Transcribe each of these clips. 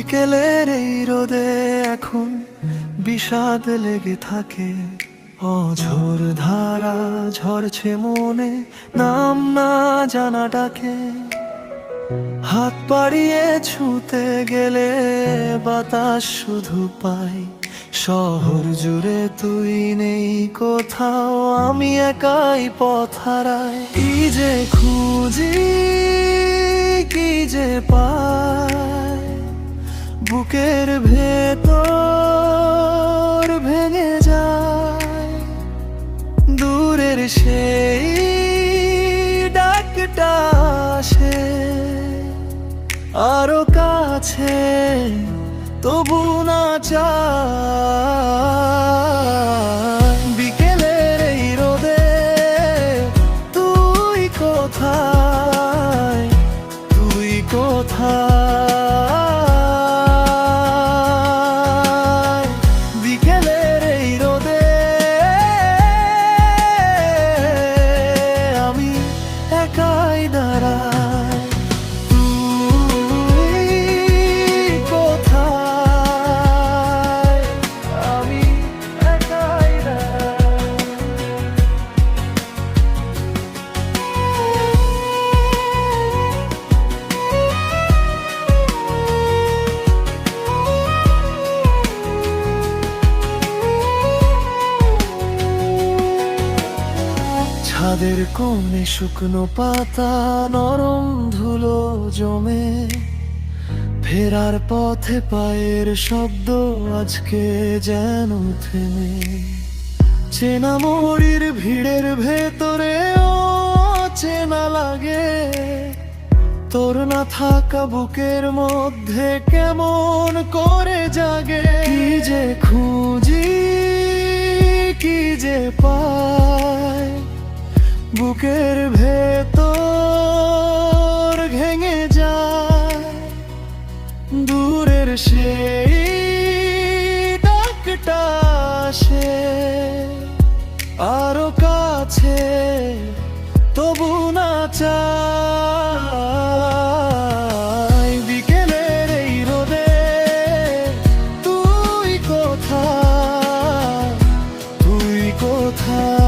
বিকেলের এই রোদে এখন বিষাদ লেগে থাকে, অঝোর ধারা ঝরছে মনে, নাম না জানা ডাকে। হাত বাড়িয়ে ছুঁতে গেলে বাতাস শুধু পাই, শহর জুড়ে তুই নেই কোথাও, আমি একাই পথ হারাই। কি যে খুঁজি কি যে পাই, বুকের ভেতর ভেঙে যায় দূরের সেই ডাকটা আসে আরো কাছে, তবু না চাই। বিকেলের এই রোদে তুই কোথায়, তুই কোথায়? বিকেলের এই রোদে আমি একাই দাঁড়াই। ছাদের কোণে শুকনো পাতা, নরম ধুলো জমে, ফেরার পথে পায়ের শব্দ আজকে যেন থেমে। চেনা মোড়ির ভিড়ের ভেতরে চেনা লাগে, তোর না থাকা বুকের মধ্যে কেমন করে জাগে। কি যে খুঁজি কি যে পাই, বুকের ভেতর ভেঙে যায় দূরের সেই ডাকটা আসে আরো কাছে, তবু না চাই। বিকেলের এই রোদে তুই কোথায়, তুই কোথায়?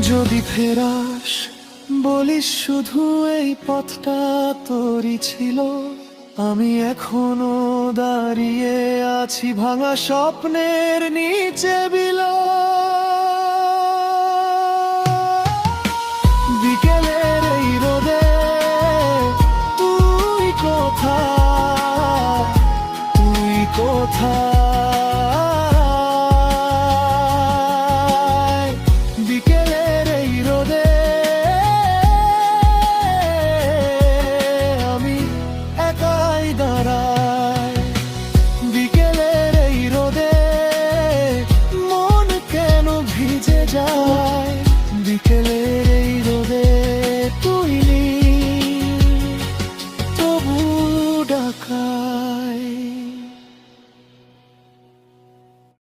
যদি ফেরাস বলিস শুধু এই পথটা তোরই ছিল, আমি এখনো দাঁড়িয়ে আছি ভাঙা স্বপ্নের নিচে বিলো। বিকেলের এই রোদে তুই কোথায়, তুই কোথায়?